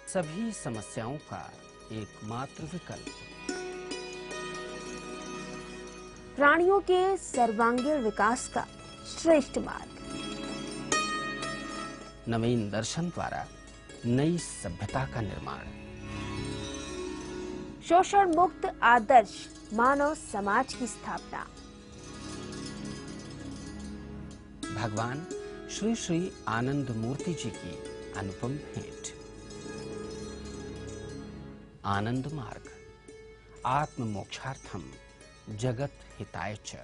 सभी समस्याओं का एकमात्र विकल्प। प्राणियों के सर्वांगीण विकास का श्रेष्ठ मार्ग। नवीन दर्शन द्वारा नई सभ्यता का निर्माण। शोषण मुक्त आदर्श मानव समाज की स्थापना। भगवान श्री श्री आनंद मूर्ति जी की अनुपम भेंट। आनंद मार्ग, आत्म मोक्षार्थम जगत हिताय च।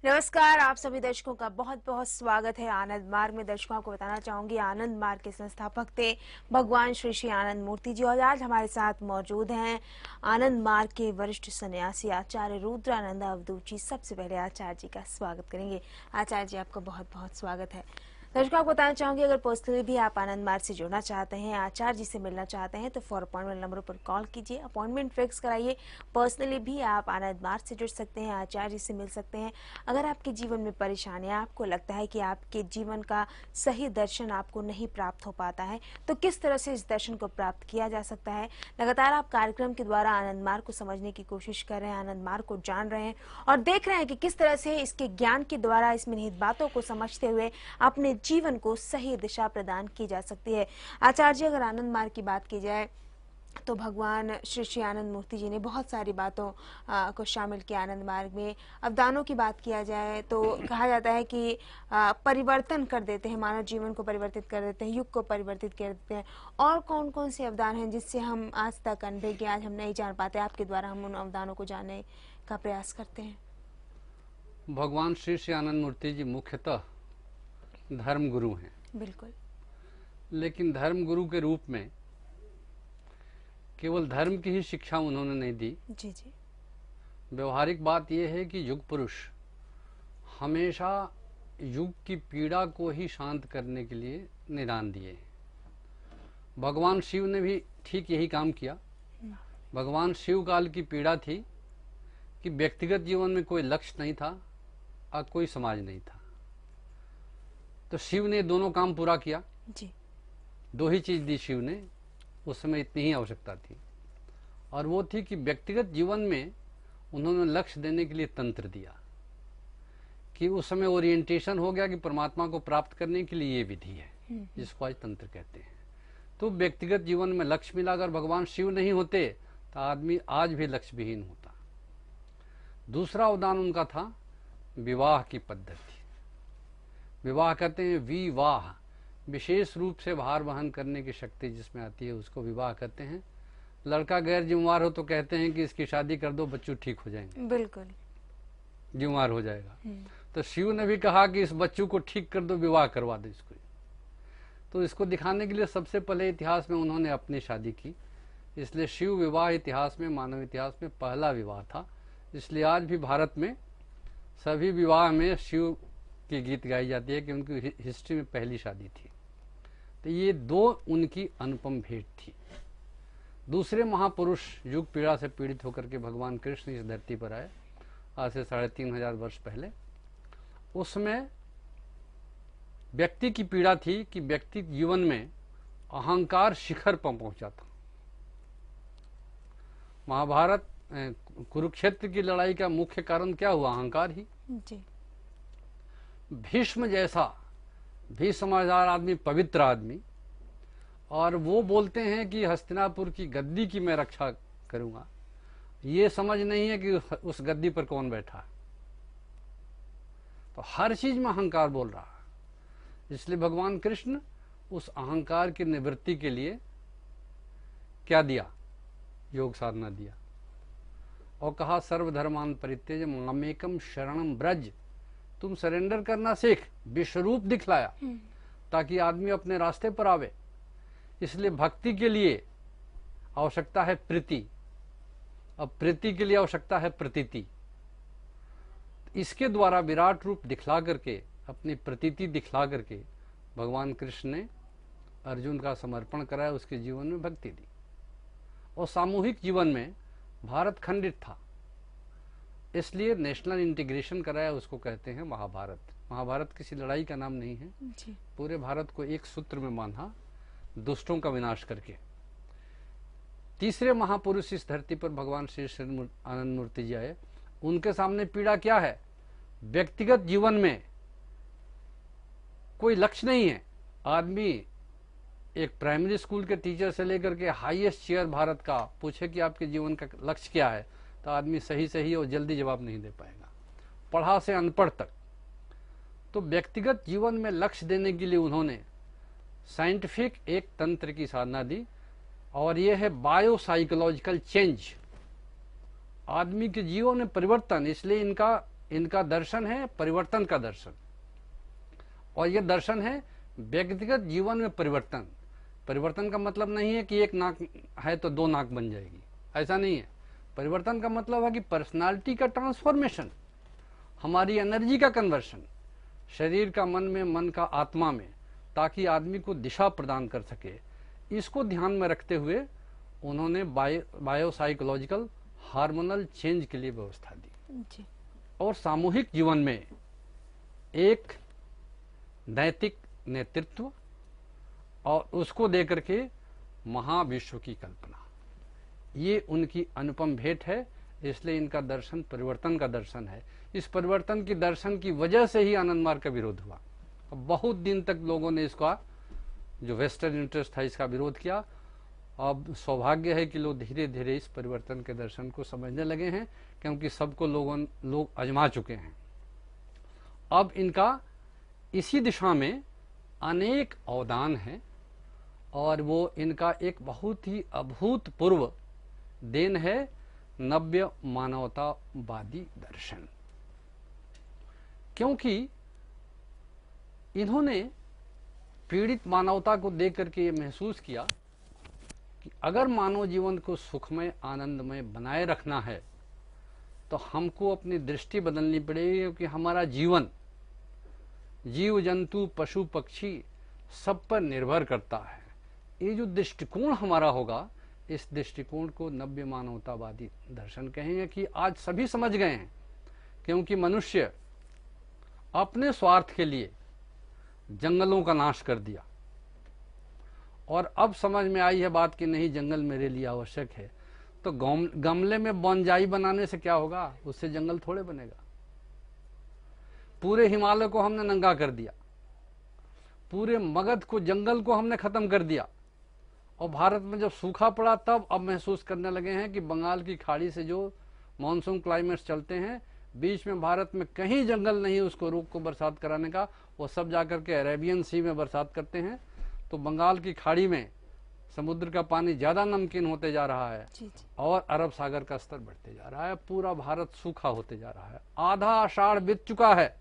नमस्कार, आप सभी दर्शकों का बहुत बहुत स्वागत है आनंद मार्ग में। दर्शकों को बताना चाहूंगी, आनंद मार्ग के संस्थापक थे भगवान श्री श्री आनंद मूर्ति जी, और आज हमारे साथ मौजूद हैं आनंद मार्ग के वरिष्ठ सन्यासी आचार्य रुद्रानंद अवधूत जी। सबसे पहले आचार्य जी का स्वागत करेंगे। आचार्य जी, आपका बहुत बहुत स्वागत है। दर्शकों को बताना चाहूंगी, अगर पर्सनली भी आप आनंद मार्ग से जुड़ना चाहते हैं, आचार्य जी से मिलना चाहते हैं, तो फॉर अपॉइंटमेंट नंबरों पर कॉल कीजिए, अपॉइंटमेंट फिक्स कराइए। पर्सनली भी आप आनंद मार्ग से जुड़ सकते हैं, आचार्य जी से मिल सकते हैं। अगर आपके जीवन में परेशानियां, आपको लगता है कि आपके जीवन का सही दर्शन आपको नहीं प्राप्त हो पाता है, तो किस तरह से इस दर्शन को प्राप्त किया जा सकता है। लगातार आप कार्यक्रम के द्वारा आनंद मार्ग को समझने की कोशिश कर रहे हैं, आनंद मार्ग को जान रहे हैं और देख रहे हैं कि किस तरह से इसके ज्ञान के द्वारा, इसमें निहित बातों को समझते हुए अपने जीवन को सही दिशा प्रदान की जा सकती है। आचार्य जी, अगर आनंद मार्ग की बात की जाए तो भगवान श्री श्री आनंद मूर्ति जी ने बहुत सारी बातों को शामिल किया आनंद मार्ग में। अवदानों की बात किया जाए तो कहा जाता है कि परिवर्तन कर देते हैं, मानव जीवन को परिवर्तित कर देते हैं, युग को परिवर्तित कर देते हैं। और कौन कौन से अवदान हैं जिससे हम आज तक अनभिज्ञ, आज हम नहीं जान पाते, आपके द्वारा हम उन अवदानों को जानने का प्रयास करते हैं। भगवान श्री श्री आनंद मूर्ति जी मुख्यतः धर्म गुरु हैं। बिल्कुल। लेकिन धर्म गुरु के रूप में केवल धर्म की ही शिक्षा उन्होंने नहीं दी। जी जी। व्यवहारिक बात यह है कि युग पुरुष हमेशा युग की पीड़ा को ही शांत करने के लिए निदान दिए। भगवान शिव ने भी ठीक यही काम किया। भगवान शिव काल की पीड़ा थी कि व्यक्तिगत जीवन में कोई लक्ष्य नहीं था और कोई समाज नहीं था, तो शिव ने दोनों काम पूरा किया जी। दो ही चीज दी शिव ने, उस समय इतनी ही आवश्यकता थी, और वो थी कि व्यक्तिगत जीवन में उन्होंने लक्ष्य देने के लिए तंत्र दिया कि उस समय ओरिएंटेशन हो गया कि परमात्मा को प्राप्त करने के लिए ये विधि है, जिसको आज तंत्र कहते हैं। तो व्यक्तिगत जीवन में लक्ष्य मिला। अगर भगवान शिव नहीं होते तो आदमी आज भी लक्ष्य विहीन होता। दूसरा अवदान उनका था विवाह की पद्धति। विवाह कहते हैं विवाह, विशेष रूप से भार वहन करने की शक्ति जिसमें आती है उसको विवाह कहते हैं। लड़का गैर जिम्मेवार हो तो कहते हैं कि इसकी शादी कर दो, बच्चों ठीक हो जाएंगे, बिल्कुल जिम्मेवार हो जाएगा। तो शिव ने भी कहा कि इस बच्चों को ठीक कर दो, विवाह करवा दो इसको। तो इसको दिखाने के लिए सबसे पहले इतिहास में उन्होंने अपनी शादी की, इसलिए शिव विवाह इतिहास में, मानव इतिहास में पहला विवाह था। इसलिए आज भी भारत में सभी विवाह में शिव की गीत गाई जाती है कि उनकी हिस्ट्री में पहली शादी थी। तो ये दो उनकी अनुपम भेंट थी। दूसरे महापुरुष युग पीड़ा से पीड़ित होकर के भगवान कृष्ण इस धरती पर आए आज से 3500 वर्ष पहले। उसमें व्यक्ति की पीड़ा थी कि व्यक्ति जीवन में अहंकार शिखर पर पहुंचा था। महाभारत कुरुक्षेत्र की लड़ाई का मुख्य कारण क्या हुआ? अहंकार ही। जी। भीष्म जैसा भी समझदार आदमी, पवित्र आदमी, और वो बोलते हैं कि हस्तिनापुर की गद्दी की मैं रक्षा करूंगा, ये समझ नहीं है कि उस गद्दी पर कौन बैठा है। तो हर चीज में अहंकार बोल रहा है। इसलिए भगवान कृष्ण उस अहंकार की निवृत्ति के लिए क्या दिया? योग साधना दिया और कहा सर्वधर्मान परित्यज्य मामेकम शरणम ब्रज। तुम सरेंडर करना सीख। विश्वरूप दिखलाया ताकि आदमी अपने रास्ते पर आवे। इसलिए भक्ति के लिए आवश्यकता है प्रीति, अब प्रीति के लिए आवश्यकता है प्रतीति। इसके द्वारा विराट रूप दिखला करके, अपनी प्रतीति दिखला करके भगवान कृष्ण ने अर्जुन का समर्पण कराया, उसके जीवन में भक्ति दी। और सामूहिक जीवन में भारत खंडित था, इसलिए नेशनल इंटीग्रेशन कराया, उसको कहते हैं महाभारत। महाभारत किसी लड़ाई का नाम नहीं है। जी। पूरे भारत को एक सूत्र में बांधा, दुष्टों का विनाश करके। तीसरे महापुरुष इस धरती पर भगवान श्री आनंद मूर्ति जी आए। उनके सामने पीड़ा क्या है? व्यक्तिगत जीवन में कोई लक्ष्य नहीं है। आदमी एक प्राइमरी स्कूल के टीचर से लेकर के हाईएस्ट चेयर भारत का पूछे कि आपके जीवन का लक्ष्य क्या है, तो आदमी सही सही और जल्दी जवाब नहीं दे पाएगा, पढ़ा से अनपढ़ तक। तो व्यक्तिगत जीवन में लक्ष्य देने के लिए उन्होंने साइंटिफिक एक तंत्र की साधना दी, और यह है बायोसाइकोलॉजिकल चेंज, आदमी के जीवन में परिवर्तन। इसलिए इनका दर्शन है परिवर्तन का दर्शन, और यह दर्शन है व्यक्तिगत जीवन में परिवर्तन। परिवर्तन का मतलब नहीं है कि एक नाक है तो दो नाक बन जाएगी, ऐसा नहीं है। परिवर्तन का मतलब है कि पर्सनालिटी का ट्रांसफॉर्मेशन, हमारी एनर्जी का कन्वर्शन, शरीर का मन में, मन का आत्मा में, ताकि आदमी को दिशा प्रदान कर सके। इसको ध्यान में रखते हुए उन्होंने बायोसाइकोलॉजिकल हार्मोनल चेंज के लिए व्यवस्था दी। जी। और सामूहिक जीवन में एक नैतिक नेतृत्व और उसको देकर के महाविश्व की कल्पना, ये उनकी अनुपम भेंट है। इसलिए इनका दर्शन परिवर्तन का दर्शन है। इस परिवर्तन की दर्शन की वजह से ही आनंद मार्ग का विरोध हुआ। बहुत दिन तक लोगों ने इसका जो वेस्टर्न इंटरेस्ट था इसका विरोध किया। अब सौभाग्य है कि लोग धीरे धीरे इस परिवर्तन के दर्शन को समझने लगे हैं, क्योंकि सबको लोग आजमा चुके हैं। अब इनका इसी दिशा में अनेक अवदान है, और वो इनका एक बहुत ही अभूतपूर्व देन है नव्य मानवतावादी दर्शन। क्योंकि इन्होंने पीड़ित मानवता को देख करके ये महसूस किया कि अगर मानव जीवन को सुखमय आनंदमय बनाए रखना है तो हमको अपनी दृष्टि बदलनी पड़ेगी, क्योंकि हमारा जीवन जीव जंतु पशु पक्षी सब पर निर्भर करता है। ये जो दृष्टिकोण हमारा होगा, इस दृष्टिकोण को नव्य मानवतावादी दर्शन कहेंगे। कि आज सभी समझ गए हैं, क्योंकि मनुष्य अपने स्वार्थ के लिए जंगलों का नाश कर दिया, और अब समझ में आई है बात कि नहीं, जंगल मेरे लिए आवश्यक है। तो गमले में बोनजाई बनाने से क्या होगा? उससे जंगल थोड़े बनेगा। पूरे हिमालय को हमने नंगा कर दिया, पूरे मगध को, जंगल को हमने खत्म कर दिया, और भारत में जब सूखा पड़ा तब अब महसूस करने लगे हैं कि बंगाल की खाड़ी से जो मानसून क्लाइमेट्स चलते हैं, बीच में भारत में कहीं जंगल नहीं उसको रोक को बरसात कराने का, वो सब जाकर के अरेबियन सी में बरसात करते हैं। तो बंगाल की खाड़ी में समुद्र का पानी ज्यादा नमकीन होते जा रहा है, और अरब सागर का स्तर बढ़ते जा रहा है। पूरा भारत सूखा होते जा रहा है। आधा आषाढ़ बीत चुका है,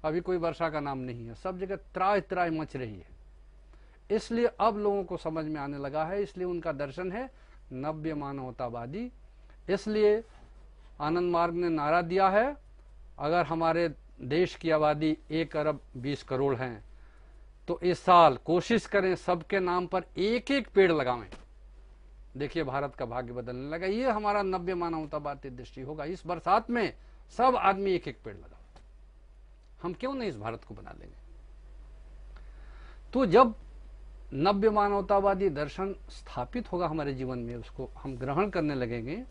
अभी कोई वर्षा का नाम नहीं है। सब जगह त्राय त्राय मच रही है। इसलिए अब लोगों को समझ में आने लगा है। इसलिए उनका दर्शन है नव्य मानवतावादी। इसलिए आनंद मार्ग ने नारा दिया है, अगर हमारे देश की आबादी 1 अरब 20 करोड़ हैं तो इस साल कोशिश करें सबके नाम पर एक एक पेड़ लगावें। देखिए भारत का भाग्य बदलने लगा। ये हमारा नव्य मानवतावादी दृष्टि होगा। इस बरसात में सब आदमी एक एक पेड़ लगाओ। हम क्यों नहीं इस भारत को बना लेंगे? तो जब नव्य मानवतावादी दर्शन स्थापित होगा हमारे जीवन में, उसको हम ग्रहण करने लगेंगे,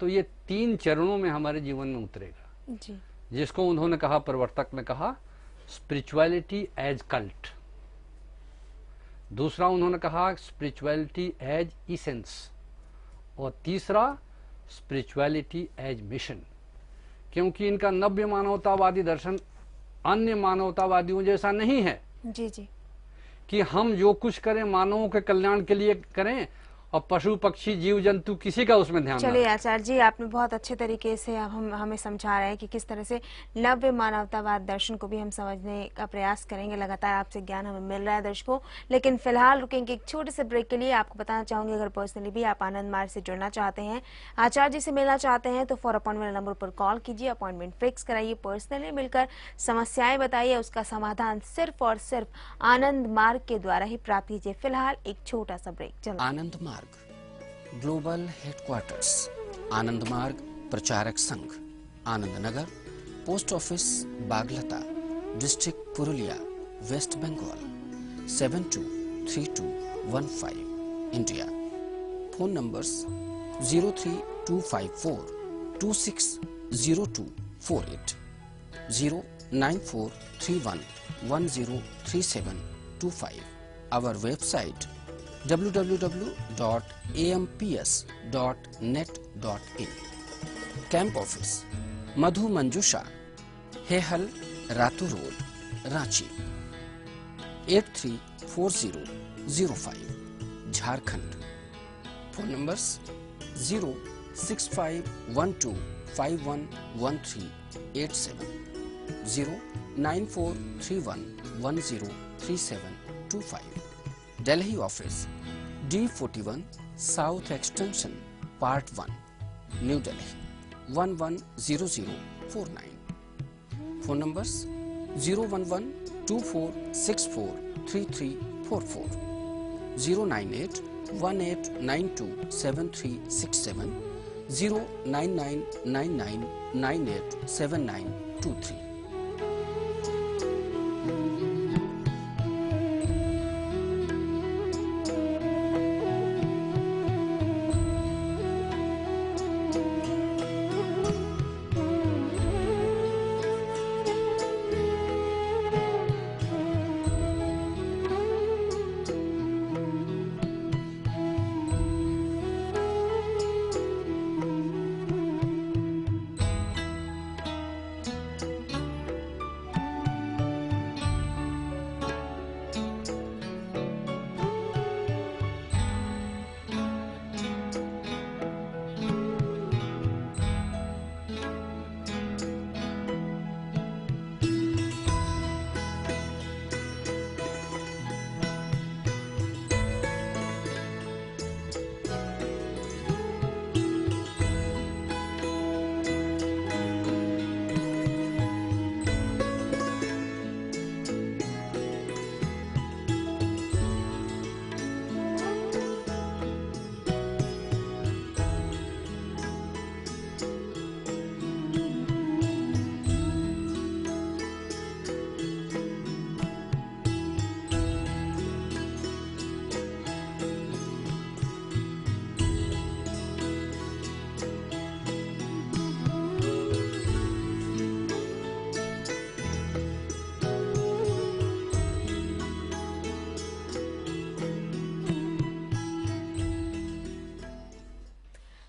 तो ये 3 चरणों में हमारे जीवन में उतरेगा जी। जिसको उन्होंने कहा, प्रवर्तक ने कहा, स्पिरिचुअलिटी एज कल्ट। दूसरा उन्होंने कहा स्पिरिचुअलिटी एज इसेंस, और तीसरा स्पिरिचुअलिटी एज मिशन। क्योंकि इनका नव्य मानवतावादी दर्शन अन्य मानवतावादियों जैसा नहीं है जी जी, कि हम जो कुछ करें मानवों के कल्याण के लिए करें, और पशु पक्षी जीव जंतु किसी का उसमें ध्यान। चलिए आचार्य जी, आपने बहुत अच्छे तरीके से हमें समझा रहे हैं कि किस तरह से नव्य मानवतावाद दर्शन को भी हम समझने का प्रयास करेंगे। लगातार आपसे ज्ञान हमें मिल रहा है दर्शकों। लेकिन फिलहाल रुकेंगे एक छोटे से ब्रेक के लिए। आपको बताना चाहूंगी, अगर पर्सनली भी आप आनंद मार्ग से जुड़ना चाहते हैं, आचार्य जी से मिलना चाहते हैं, तो फॉर अपॉइंटमेंट नंबर पर कॉल कीजिए, अपॉइंटमेंट फिक्स कराइए, पर्सनली मिलकर समस्याएं बताइए, उसका समाधान सिर्फ और सिर्फ आनंद मार्ग के द्वारा ही प्राप्त कीजिए। फिलहाल एक छोटा सा ब्रेक। आनंद मार्ग global headquarters, Anand Marga Pracharaka Sangha, Anand Nagar, post office Baglata, district Purulia, west Bengal 723215, India. Phone numbers 03254260248, 09431103725. Our website www.amps.net.in. Camp office Madhu Manjusha, Hehal, Ratu road, Ranchi 834005, Jharkhand. Phone numbers 06512511387, 09431103725. Delhi office D41 south extension part 1, new Delhi 110049. Phone numbers 01124643344, 09818927367, 09999987923.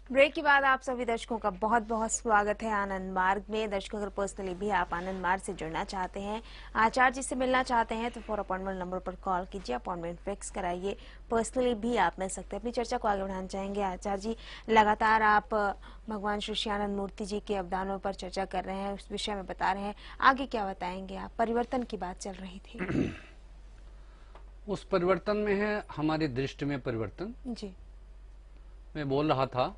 Break के बाद आप सभी दर्शकों का बहुत बहुत स्वागत है आनंद मार्ग में। दर्शकों, अगर पर्सनली भी आप आनंद मार्ग से जुड़ना चाहते हैं, आचार्य जी से मिलना चाहते हैं, तो फॉर अपॉइंटमेंट नंबर पर कॉल कीजिए, अपॉइंटमेंट फिक्स कराइए। पर्सनली भी आप मिल सकते हैं। अपनी चर्चा को आगे बढ़ाना चाहेंगे आचार्य जी, लगातार आप भगवान श्री श्यानंद मूर्ति जी के अवदानों पर चर्चा कर रहे हैं, उस विषय में बता रहे हैं, आगे क्या बताएंगे आप? परिवर्तन की बात चल रही थी। उस परिवर्तन में है हमारी दृष्टि में परिवर्तन। जी, मैं बोल रहा था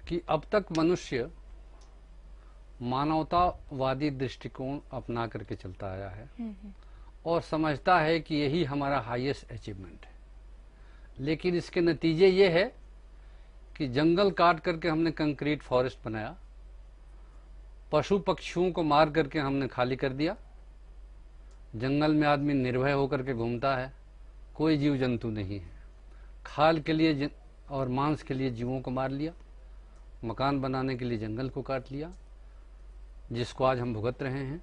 कि अब तक मनुष्य मानवतावादी दृष्टिकोण अपना करके चलता आया है और समझता है कि यही हमारा हाईएस्ट अचीवमेंट है। लेकिन इसके नतीजे ये है कि जंगल काट करके हमने कंक्रीट फॉरेस्ट बनाया, पशु पक्षियों को मार करके हमने खाली कर दिया, जंगल में आदमी निर्भय होकर के घूमता है, कोई जीव जंतु नहीं है, खाल के लिए और मांस के लिए जीवों को मार लिया, मकान बनाने के लिए जंगल को काट लिया, जिसको आज हम भुगत रहे हैं।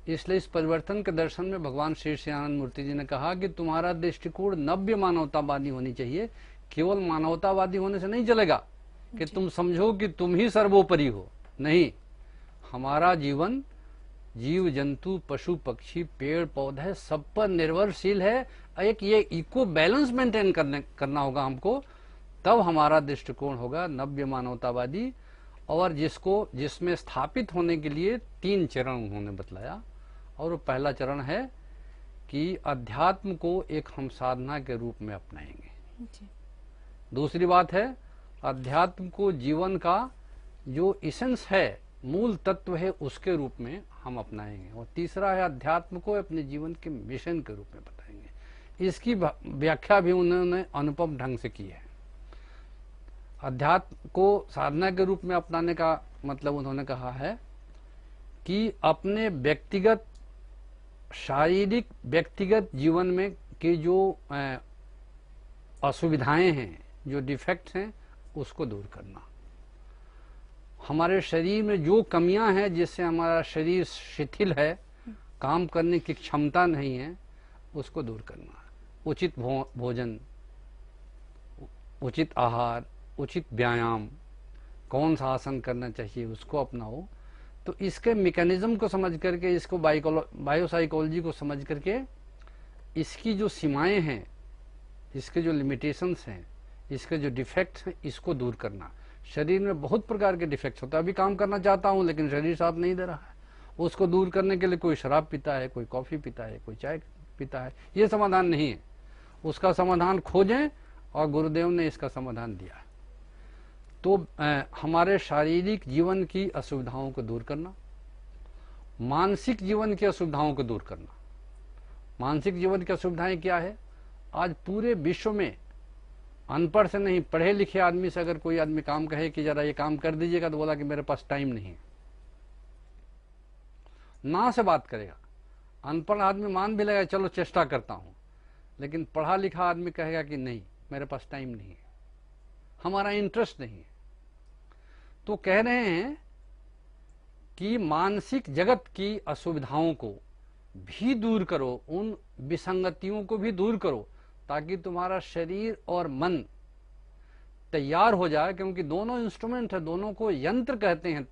इसलिए इस परिवर्तन के दर्शन में भगवान श्री श्यानंद मूर्ति जी ने कहा कि तुम्हारा दृष्टिकोण नव्य मानवतावादी होनी चाहिए। केवल मानवतावादी होने से नहीं चलेगा कि तुम समझो कि तुम ही सर्वोपरि हो। नहीं, हमारा जीवन जीव जंतु पशु पक्षी पेड़ पौधे सब पर निर्भरशील है। एक ये इको बैलेंस मेंटेन करना होगा हमको, तब हमारा दृष्टिकोण होगा नव्य मानवतावादी। और जिसमें स्थापित होने के लिए 3 चरण उन्होंने बतलाया। और वो पहला चरण है कि अध्यात्म को एक हम साधना के रूप में अपनाएंगे। दूसरी बात है अध्यात्म को जीवन का जो इसेंस है, मूल तत्व है, उसके रूप में हम अपनाएंगे। और तीसरा है अध्यात्म को अपने जीवन के मिशन के रूप में बताएंगे। इसकी व्याख्या भी उन्होंने अनुपम ढंग से की है। अध्यात्म को साधना के रूप में अपनाने का मतलब उन्होंने कहा है कि अपने व्यक्तिगत शारीरिक व्यक्तिगत जीवन में की जो असुविधाएं हैं, जो डिफेक्ट्स हैं, उसको दूर करना। हमारे शरीर में जो कमियां हैं जिससे हमारा शरीर शिथिल है, काम करने की क्षमता नहीं है, उसको दूर करना। उचित भोजन, उचित आहार, उचित व्यायाम, कौन सा आसन करना चाहिए उसको अपनाओ। तो इसके मैकेनिज्म को समझ करके, इसको बायोसाइकोलॉजी को समझ करके, इसकी जो सीमाएं हैं, इसके जो लिमिटेशंस हैं, इसके जो डिफेक्ट्स हैं, इसको दूर करना। शरीर में बहुत प्रकार के डिफेक्ट्स होते हैं। अभी काम करना चाहता हूं लेकिन शरीर साथ नहीं दे रहा है, उसको दूर करने के लिए कोई शराब पीता है, कोई कॉफी पीता है, कोई चाय पीता है। ये समाधान नहीं है। उसका समाधान खोजें और गुरुदेव ने इसका समाधान दिया है। तो हमारे शारीरिक जीवन की असुविधाओं को दूर करना, मानसिक जीवन की असुविधाओं को दूर करना। मानसिक जीवन की असुविधाएं क्या है? आज पूरे विश्व में अनपढ़ से नहीं, पढ़े लिखे आदमी से अगर कोई आदमी काम कहे कि जरा ये काम कर दीजिएगा, तो बोला कि मेरे पास टाइम नहीं है, ना से बात करेगा। अनपढ़ आदमी मान भी लेगा चलो चेष्टा करता हूं, लेकिन पढ़ा लिखा आदमी कहेगा कि नहीं, मेरे पास टाइम नहीं है, हमारा इंटरेस्ट नहीं है। तो कह रहे हैं कि मानसिक जगत की असुविधाओं को भी दूर करो, उन विसंगतियों को भी दूर करो, ताकि तुम्हारा शरीर और मन तैयार हो जाए। क्योंकि दोनों इंस्ट्रूमेंट है, दोनों को यंत्र कहते हैं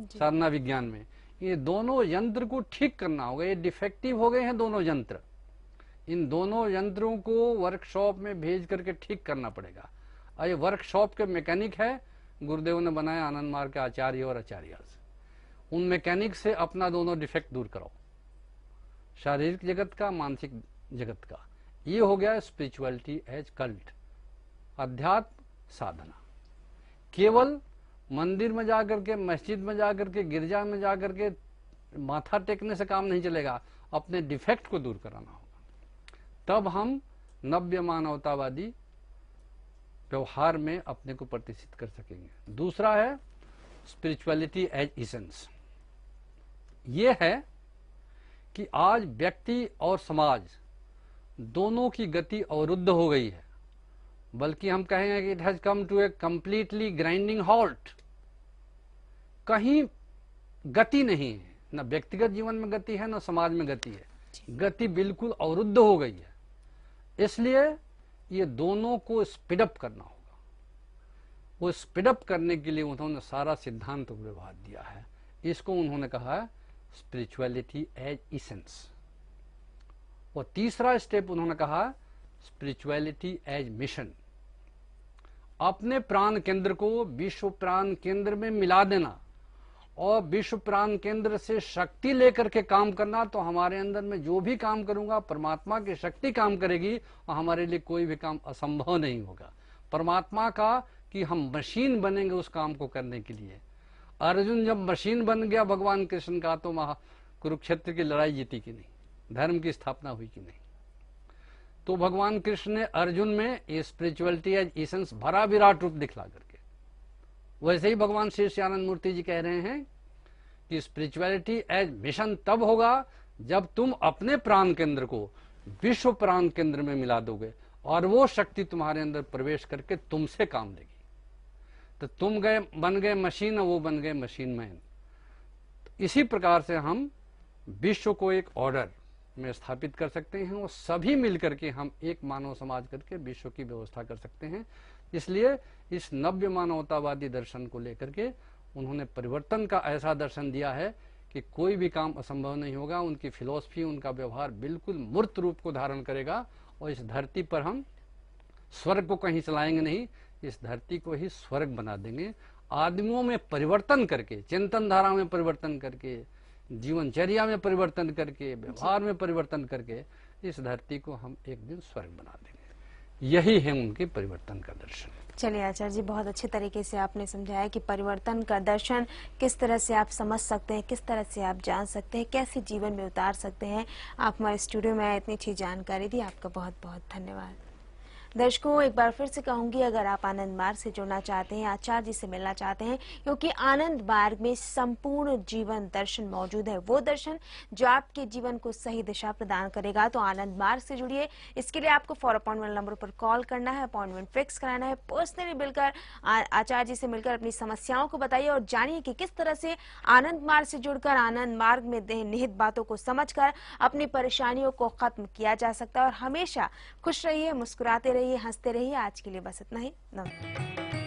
साधना विज्ञान में। ये दोनों यंत्र को ठीक करना होगा। ये डिफेक्टिव हो गए हैं दोनों यंत्र। इन दोनों यंत्रों को वर्कशॉप में भेज करके ठीक करना पड़ेगा। और ये वर्कशॉप के मैकेनिक है गुरुदेव ने बनाया, आनंद मार्ग के आचार्य और आचार्य। उन मैकेनिक से अपना दोनों डिफेक्ट दूर करो, शारीरिक जगत का, मानसिक जगत का। ये हो गया स्पिरिचुअलिटी एज कल्ट, अध्यात्म साधना। केवल मंदिर में जाकर के, मस्जिद में जाकर के, गिरजा में जाकर के माथा टेकने से काम नहीं चलेगा। अपने डिफेक्ट को दूर कराना होगा, तब हम नव्य मानवतावादी व्यवहार में अपने को प्रतिष्ठित कर सकेंगे। दूसरा है स्पिरिचुअलिटी एज इसेंस। ये है कि आज व्यक्ति और समाज दोनों की गति अवरुद्ध हो गई है, बल्कि हम कहेंगे कि it has come to a completely grinding halt. कहीं गति नहीं है, न व्यक्तिगत जीवन में गति है, न समाज में गति है। गति बिल्कुल अवरुद्ध हो गई है। इसलिए ये दोनों को स्पीडअप करना होगा। वो स्पीडअप करने के लिए उन्होंने सारा सिद्धांत व्यवहार दिया है। इसको उन्होंने कहा है स्पिरिचुअलिटी एज इसेंस। और तीसरा स्टेप उन्होंने कहा स्पिरिचुअलिटी एज मिशन। अपने प्राण केंद्र को विश्व प्राण केंद्र में मिला देना और विश्व प्राण केंद्र से शक्ति लेकर के काम करना। तो हमारे अंदर में जो भी काम करूंगा, परमात्मा की शक्ति काम करेगी और हमारे लिए कोई भी काम असंभव नहीं होगा। परमात्मा का कि हम मशीन बनेंगे उस काम को करने के लिए। अर्जुन जब मशीन बन गया भगवान कृष्ण का, तो कुरुक्षेत्र की लड़ाई जीती कि नहीं, धर्म की स्थापना हुई कि नहीं। तो भगवान कृष्ण ने अर्जुन में ये स्पिरिचुअलिटी एज इसेंस भरा विराट रूप दिखला करके। वैसे ही भगवान श्री श्यानंद मूर्ति जी कह रहे हैं कि स्पिरिचुअलिटी एज मिशन तब होगा जब तुम अपने प्राण केंद्र को विश्व प्राण केंद्र में मिला दोगे और वो शक्ति तुम्हारे अंदर प्रवेश करके तुमसे काम लेगी। तो तुम बन गए मशीन और वो बन गए मशीन मैन। तो इसी प्रकार से हम विश्व को एक ऑर्डर में स्थापित कर सकते हैं और सभी मिलकर के हम एक मानव समाज करके विश्व की व्यवस्था कर सकते हैं। इसलिए इस नव्य मानवतावादी दर्शन को लेकर के उन्होंने परिवर्तन का ऐसा दर्शन दिया है कि कोई भी काम असंभव नहीं होगा। उनकी फिलॉसफी, उनका व्यवहार बिल्कुल मूर्त रूप को धारण करेगा और इस धरती पर हम स्वर्ग को कहीं चलाएंगे नहीं, इस धरती को ही स्वर्ग बना देंगे। आदमियों में परिवर्तन करके, चिंतन धारा में परिवर्तन करके, जीवनचर्या में परिवर्तन करके, व्यवहार में परिवर्तन करके इस धरती को हम एक दिन स्वर्ग बना देंगे। यही है उनके परिवर्तन का दर्शन। चलिए आचार्य जी, बहुत अच्छे तरीके से आपने समझाया कि परिवर्तन का दर्शन किस तरह से आप समझ सकते हैं, किस तरह से आप जान सकते हैं, कैसे जीवन में उतार सकते हैं। आप हमारे स्टूडियो में आए, इतनी अच्छी जानकारी दी, आपका बहुत बहुत धन्यवाद। दर्शकों, एक बार फिर से कहूंगी, अगर आप आनंद मार्ग से जुड़ना चाहते हैं, आचार्य जी से मिलना चाहते हैं, क्योंकि आनंद मार्ग में संपूर्ण जीवन दर्शन मौजूद है, वो दर्शन जो आपके जीवन को सही दिशा प्रदान करेगा। तो आनंद मार्ग से जुड़िए। इसके लिए आपको फॉर अपॉइंटमेंट नंबर पर कॉल करना है, अपॉइंटमेंट फिक्स कराना है, पर्सनली मिलकर आचार्य जी से मिलकर अपनी समस्याओं को बताइए और जानिए कि किस तरह से आनंद मार्ग से जुड़कर आनंद मार्ग में निहित बातों को समझकर अपनी परेशानियों को खत्म किया जा सकता है। और हमेशा खुश रहिए, मुस्कुराते रहिए, हंसते रहिए। आज के लिए बस इतना ही। नमस्कार।